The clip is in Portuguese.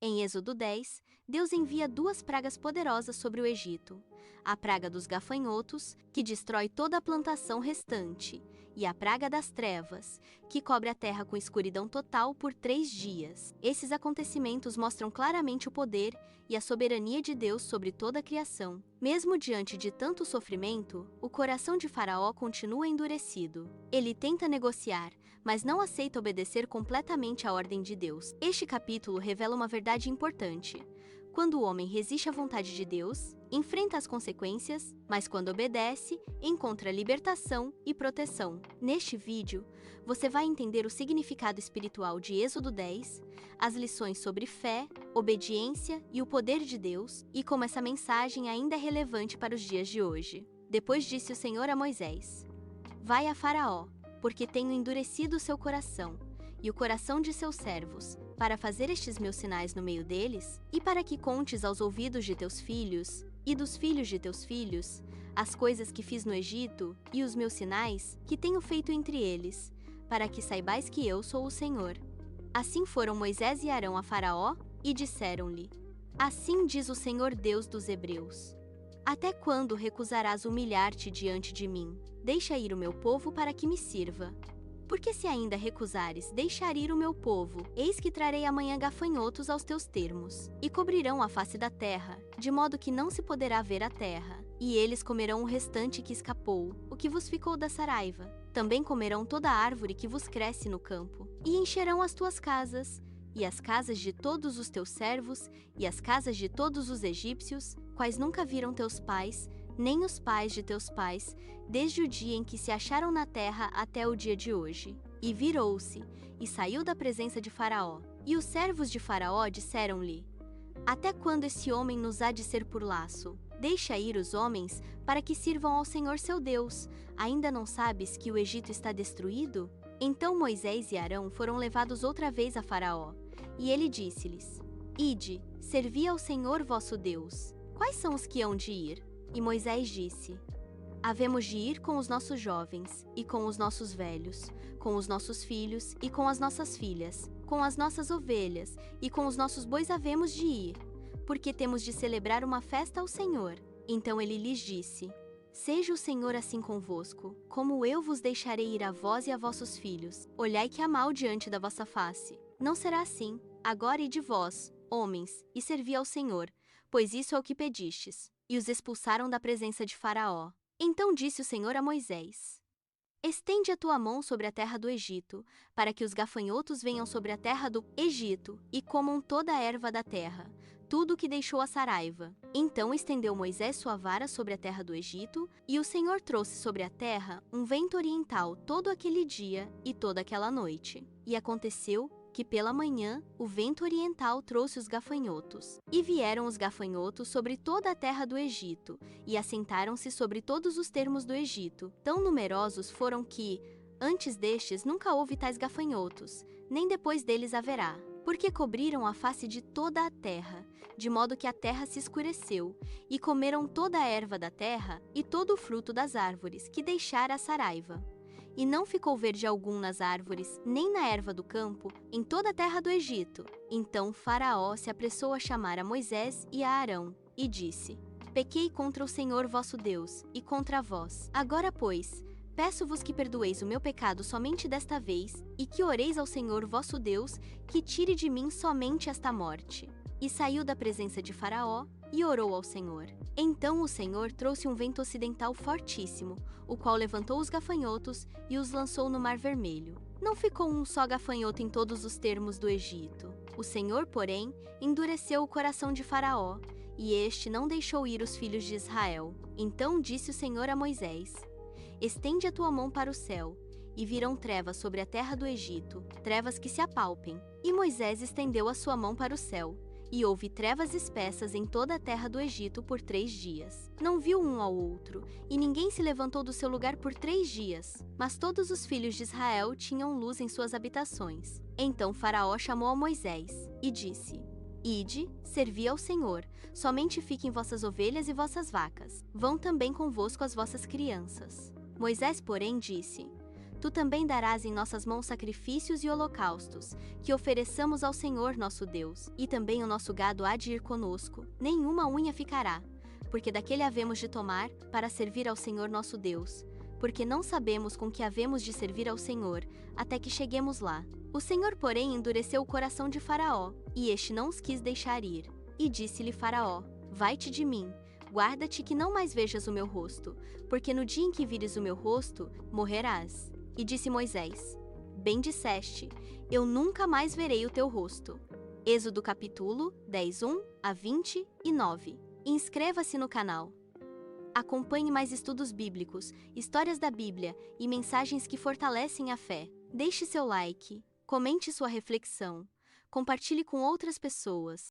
Em Êxodo 10, Deus envia 2 pragas poderosas sobre o Egito: a praga dos gafanhotos, que destrói toda a plantação restante, e a praga das trevas, que cobre a terra com escuridão total por 3 dias. Esses acontecimentos mostram claramente o poder e a soberania de Deus sobre toda a criação. Mesmo diante de tanto sofrimento, o coração de Faraó continua endurecido. Ele tenta negociar, mas não aceita obedecer completamente à ordem de Deus. Este capítulo revela uma verdade importante. Quando o homem resiste à vontade de Deus, enfrenta as consequências, mas quando obedece, encontra libertação e proteção. Neste vídeo, você vai entender o significado espiritual de Êxodo 10, as lições sobre fé, obediência e o poder de Deus, e como essa mensagem ainda é relevante para os dias de hoje. Depois disse o Senhor a Moisés: Vai a Faraó, porque tenho endurecido o seu coração e o coração de seus servos, para fazer estes meus sinais no meio deles, e para que contes aos ouvidos de teus filhos e dos filhos de teus filhos as coisas que fiz no Egito e os meus sinais que tenho feito entre eles, para que saibais que eu sou o Senhor. Assim foram Moisés e Arão a Faraó e disseram-lhe: Assim diz o Senhor Deus dos Hebreus: Até quando recusarás humilhar-te diante de mim? Deixa ir o meu povo para que me sirva. Porque se ainda recusares deixar ir o meu povo, eis que trarei amanhã gafanhotos aos teus termos, e cobrirão a face da terra, de modo que não se poderá ver a terra. E eles comerão o restante que escapou, o que vos ficou da saraiva. Também comerão toda a árvore que vos cresce no campo, e encherão as tuas casas, e as casas de todos os teus servos, e as casas de todos os egípcios, quais nunca viram teus pais, nem os pais de teus pais, desde o dia em que se acharam na terra até o dia de hoje. E virou-se, e saiu da presença de Faraó. E os servos de Faraó disseram-lhe: Até quando esse homem nos há de ser por laço? Deixa ir os homens, para que sirvam ao Senhor seu Deus. Ainda não sabes que o Egito está destruído? Então Moisés e Arão foram levados outra vez a Faraó. E ele disse-lhes: Ide, servi ao Senhor vosso Deus. Quais são os que hão de ir? E Moisés disse: Havemos de ir com os nossos jovens, e com os nossos velhos, com os nossos filhos, e com as nossas filhas, com as nossas ovelhas, e com os nossos bois havemos de ir, porque temos de celebrar uma festa ao Senhor. Então ele lhes disse: Seja o Senhor assim convosco, como eu vos deixarei ir a vós e a vossos filhos. Olhai que há mal diante da vossa face. Não será assim. Agora ide vós, homens, e servi ao Senhor, pois isso é o que pedistes. E os expulsaram da presença de Faraó. Então disse o Senhor a Moisés: Estende a tua mão sobre a terra do Egito, para que os gafanhotos venham sobre a terra do Egito, e comam toda a erva da terra, tudo o que deixou a saraiva. Então estendeu Moisés sua vara sobre a terra do Egito, e o Senhor trouxe sobre a terra um vento oriental todo aquele dia e toda aquela noite. E aconteceu que pela manhã o vento oriental trouxe os gafanhotos. E vieram os gafanhotos sobre toda a terra do Egito, e assentaram-se sobre todos os termos do Egito. Tão numerosos foram que, antes destes nunca houve tais gafanhotos, nem depois deles haverá. Porque cobriram a face de toda a terra, de modo que a terra se escureceu, e comeram toda a erva da terra e todo o fruto das árvores que deixara a saraiva. E não ficou verde algum nas árvores, nem na erva do campo, em toda a terra do Egito. Então Faraó se apressou a chamar a Moisés e a Arão, e disse: Pequei contra o Senhor vosso Deus, e contra vós. Agora, pois, peço-vos que perdoeis o meu pecado somente desta vez, e que oreis ao Senhor vosso Deus, que tire de mim somente esta morte. E saiu da presença de Faraó, e orou ao Senhor. Então o Senhor trouxe um vento ocidental fortíssimo, o qual levantou os gafanhotos e os lançou no Mar Vermelho. Não ficou um só gafanhoto em todos os termos do Egito. O Senhor, porém, endureceu o coração de Faraó, e este não deixou ir os filhos de Israel. Então disse o Senhor a Moisés: Estende a tua mão para o céu, e virão trevas sobre a terra do Egito, trevas que se apalpem. E Moisés estendeu a sua mão para o céu, e houve trevas espessas em toda a terra do Egito por 3 dias. Não viu um ao outro, e ninguém se levantou do seu lugar por 3 dias. Mas todos os filhos de Israel tinham luz em suas habitações. Então Faraó chamou a Moisés, e disse: Ide, servi ao Senhor, somente fiquem vossas ovelhas e vossas vacas. Vão também convosco as vossas crianças. Moisés, porém, disse: Tu também darás em nossas mãos sacrifícios e holocaustos, que ofereçamos ao Senhor nosso Deus, e também o nosso gado há de ir conosco, nenhuma unha ficará, porque daquele havemos de tomar, para servir ao Senhor nosso Deus, porque não sabemos com que havemos de servir ao Senhor, até que cheguemos lá. O Senhor, porém, endureceu o coração de Faraó, e este não os quis deixar ir. E disse-lhe Faraó: Vai-te de mim, guarda-te que não mais vejas o meu rosto, porque no dia em que vires o meu rosto, morrerás. E disse Moisés: Bem disseste, eu nunca mais verei o teu rosto. Êxodo capítulo 10, 1-29. Inscreva-se no canal. Acompanhe mais estudos bíblicos, histórias da Bíblia e mensagens que fortalecem a fé. Deixe seu like, comente sua reflexão, compartilhe com outras pessoas.